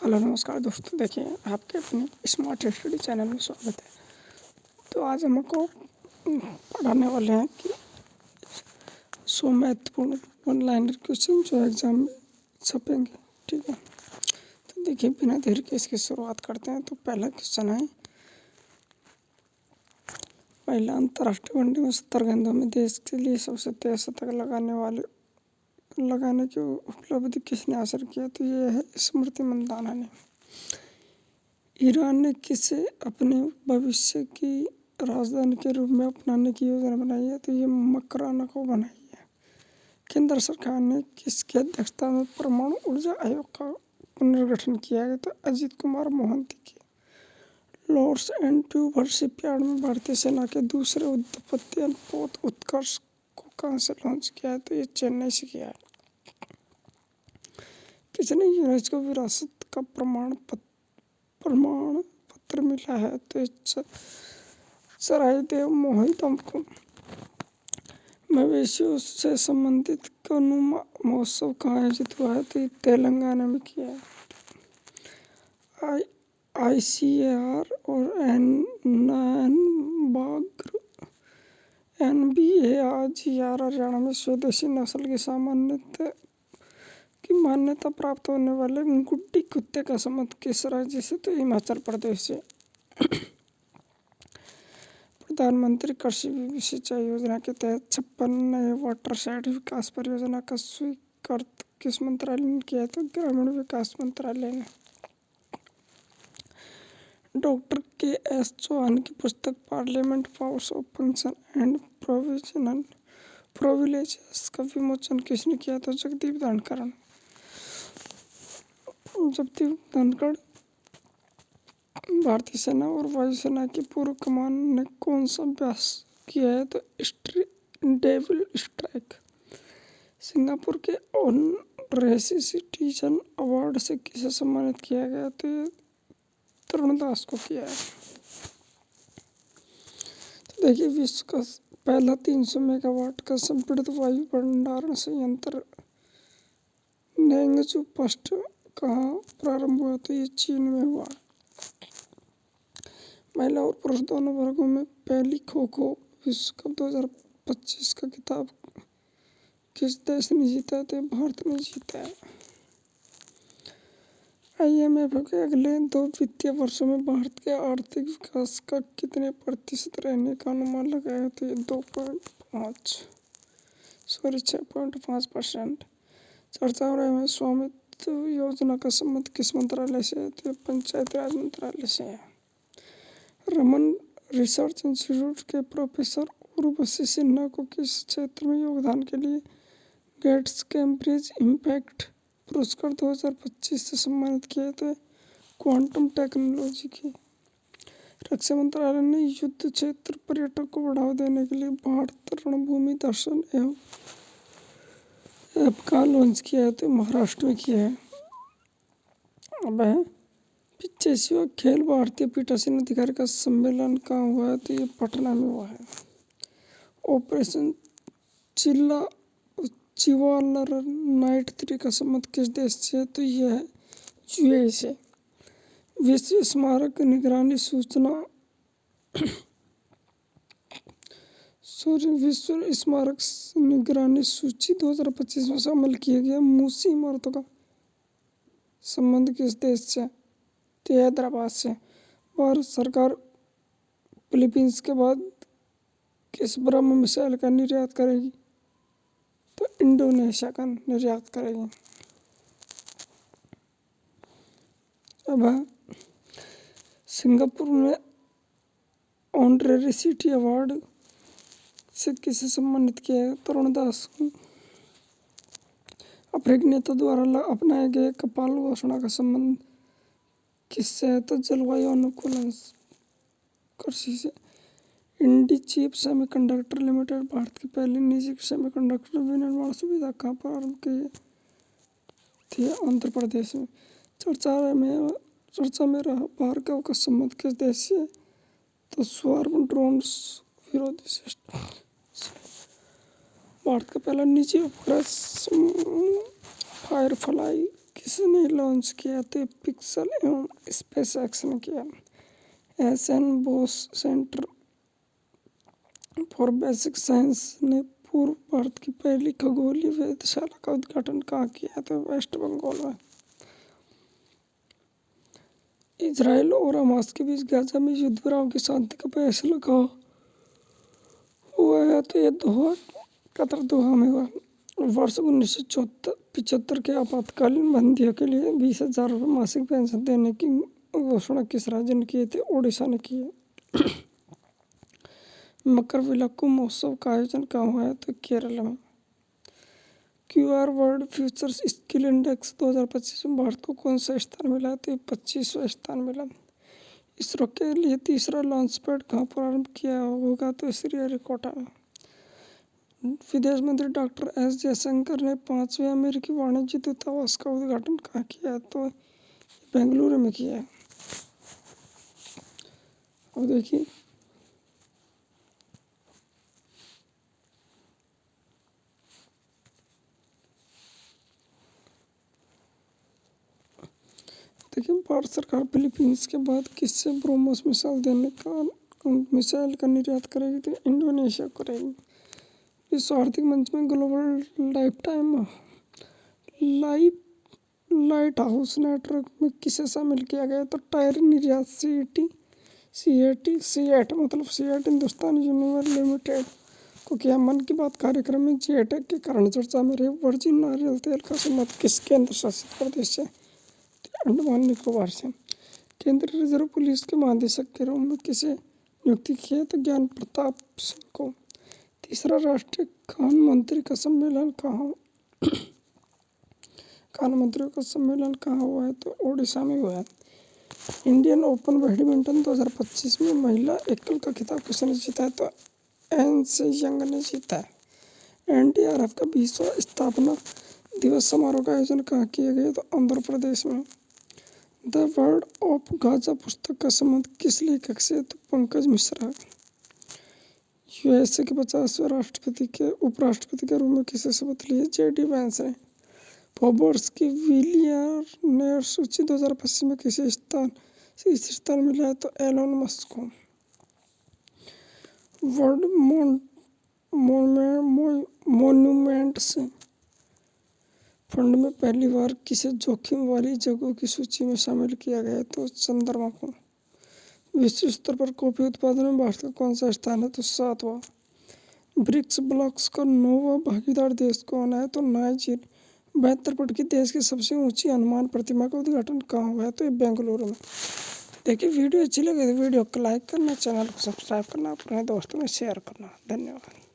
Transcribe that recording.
Hello नमस्कार दोस्तों, देखिए आपके अपने स्मार्ट स्टडी चैनल में स्वागत है। तो आज हम आपको पढ़ाने वाले हैं कि 100 महत्वपूर्ण वन लाइनर क्वेश्चन जो एग्जाम में छपेंगे। ठीक है, तो देखिए बिना देर के इसकी शुरुआत करते हैं। तो पहला क्वेश्चन है, महिला अंतर्राष्ट्रीय वनडे में 70 गेंदों में देश के लिए सबसे तेज शतक लगाने की उपलब्धि किसने हासिल किया? तो ये है स्मृति मंदाना ने। ईरान ने किसे अपने भविष्य की राजधानी के रूप में अपनाने की योजना बनाई है? तो ये मकराना को बनाई है। केंद्र सरकार ने किसकी अध्यक्षता में परमाणु ऊर्जा आयोग का पुनर्गठन किया है? तो अजीत कुमार मोहंती की। लॉर्ड्स एंड ट्यूबर शिपयार्ड में भारतीय सेना के दूसरे युद्धपोत पोत उत्कर्ष को कहाँ से लॉन्च किया है? तो ये चेन्नई से किया है। किसने यूनेस्को विरासत का प्रमाण पत्र मिला है? तो सरायदेव मोहितम को। मवेशियों से संबंधित कनुमा महोत्सव कहाँ आयोजित हुआ है? तो ये तेलंगाना में किया है। ICAR और NBAGR हरियाणा में स्वदेशी नस्ल की मान्यता प्राप्त होने वाले गुड्डी कुत्ते का संबंध किस राज्य से? तो हिमाचल प्रदेश से। प्रधानमंत्री कृषि सिंचाई योजना के तहत 56 नए वाटरशेड विकास परियोजना का स्वीकृत किस मंत्रालय ने किया? तो ग्रामीण विकास मंत्रालय ने। डॉक्टर KS चौहान की पुस्तक parliament powers of function and privileges का विमोचन किसने किया? तो जगदीप धनखड़। भारतीय सेना और वायुसेना की पूर्व कमान ने कौन सा अभ्यास किया है? तो डेविल स्ट्राइक। सिंगापुर के ऑनरेरी सिटीजन अवार्ड से किसे सम्मानित किया गया? तो ये तरुण दास को किया है। तो देखिए विश्व का पहला 300 मेगावाट का संपीड़ित वायु भंडारण संयंत्र नेंगजू फर्स्ट कहाँ प्रारंभ हुआ? तो ये चीन में हुआ। महिला और पुरुष दोनों वर्गों में पहली खो-खो विश्व कप 2025 का खिताब किस देश ने जीता? तो भारत ने जीता है। IMF के अगले 2 वित्तीय वर्षों में भारत के आर्थिक विकास का कितने प्रतिशत रहने का अनुमान लगाया है? तो ये 6.5%। चर्चा हो रहा है स्वामित्व योजना का संबंध किस मंत्रालय से है? तो पंचायत राज मंत्रालय से है। रमन रिसर्च इंस्टीट्यूट के प्रोफेसर उर्वशी सिन्हा को किस क्षेत्र में योगदान के लिए गेट्स कैम्ब्रिज इम्पैक्ट पुरस्कार 2025 से सम्मानित किया था? क्वांटम टेक्नोलॉजी की। रक्षा मंत्रालय ने युद्ध क्षेत्र पर्यटन को बढ़ावा देने के लिए भारत रणभूमि दर्शन ऐप का लॉन्च किया है? तो महाराष्ट्र में किया है। अब है 85वां खेल भारतीय पीठासीन अधिकारी का सम्मेलन कहाँ हुआ है? तो ये पटना में हुआ है। ऑपरेशन चिवालर नाइट 3 का संबंध किस देश से है? तो यह है UAE से। विश्व स्मारक निगरानी सूची 2025 में शामिल किए गए मूसी इमारतों का संबंध किस देश से? तो हैदराबाद से। भारत सरकार फिलीपींस के बाद किस ब्रह्म मिसाइल का निर्यात करेगी? तो इंडोनेशिया का निर्यात करेगी। अब सिंगापुर में ऑनरेरी सिटी अवार्ड से किसे सम्मानित किया है? तरुण दास को। अफ्रीकी नेता द्वारा अपनाए गए कपाल घोषणा का संबंध किससे है? तो जलवायु अनुकूलन कृषि से। इंडीचीप सेमीकंडक्टर लिमिटेड भारत की पहली निजी सेमीकंडक्टर विनिर्माण सुविधा कहाँ प्रारंभ की थी? आंध्र प्रदेश में। चर्चा में रहा भार्गव का संबंध किस देश से? तो स्वार्म ड्रोन्स विरोधी सिस्टम से। भारत का पहला निजी उपग्रह फायरफ्लाई किसने लॉन्च किया? तो पिक्सल एवं स्पेसएक्स ने किया। SN. Bose centre for basic science ने पूर्व भारत की पहली खगोलीय वेधशाला का उद्घाटन कहाँ किया? तो वेस्ट बंगाल में। इजराइल और हमास के बीच गाजा में युद्ध विराम की शांति का फैसला कहाँ हुआ है? तो ये दोहा, कतर दोहा में हुआ। वर्ष 1975 के आपातकालीन बंदियों के लिए 20,000 रुपये मासिक पेंशन देने की घोषणा किस राज्य ने की थी? ओडिशा ने की है। मकरविलक्कू महोत्सव का आयोजन कहाँ हुआ है? तो केरल में। QR world future skill index 2025 में भारत को कौन सा स्थान मिला? तो 25वां स्थान मिला। इसरो के लिए तीसरा लॉन्च पैड कहाँ प्रारंभ किया होगा? तो श्रीहरिकोटा में। विदेश मंत्री डॉक्टर एस जयशंकर ने 5वें अमेरिकी वाणिज्य दूतावास का उद्घाटन कहाँ किया? तो बेंगलुरु में किया। अब देखिए, भारत सरकार फिलीपींस के बाद किससे ब्रह्मोस मिसाइल का निर्यात करेगी? तो इंडोनेशिया करेगी। विश्व आर्थिक मंच में ग्लोबल लाइट हाउस नेटवर्क में किसे शामिल किया गया? तो टायर निर्यात सीएट मतलब सीएट हिंदुस्तान यूनिवर लिमिटेड को किया। मन की बात कार्यक्रम में जी अटैक के कारण चर्चा में रहे वर्जिन नारियल तेल का संबंध किस केंद्र शासित प्रदेश से? अंडमान निकोबार से। केंद्रीय रिजर्व पुलिस के महानिदेशक के रूप में किसे नियुक्ति की है? तो ज्ञान प्रताप सिंह को। तीसरा राष्ट्रीय खान मंत्रियों का सम्मेलन कहाँ हुआ है? तो ओडिशा में हुआ है। इंडियन ओपन बैडमिंटन 2025 में महिला एकल का खिताब किसने जीता है? तो एन से यंग ने जीता है। NDRF का 20वां स्थापना दिवस समारोह का आयोजन कहाँ किया गया? तो आंध्र प्रदेश में। द वर्ड ऑफ गाजा पुस्तक का संबंध किस लेखक से? तो पंकज मिश्रा। USA के 50वें उपराष्ट्रपति के रूप में किसे शपथ ली है? JD वैंस ने। फोर्ब्स की बिलियनियर सूची 2025 में किसे स्थान मिला है? तो एलोन मस्क को। वर्ल्ड मॉन्यूमेंट्स फंड में पहली बार किसे जोखिम वाली जगहों की सूची में शामिल किया गया? तो चंद्रमा को। विश्व स्तर पर कॉफी उत्पादन में भारत का कौन सा स्थान है? तो 7वां। ब्रिक्स ब्लॉक्स का 9वां भागीदार देश कौन है? तो नाइजीरिया। 72 फुट की देश की सबसे ऊंची हनुमान प्रतिमा का उद्घाटन कहाँ हुआ है? तो बेंगलुरु में। देखिए, वीडियो अच्छी लगे तो वीडियो को लाइक करना, चैनल को सब्सक्राइब करना, अपने दोस्तों में शेयर करना। धन्यवाद।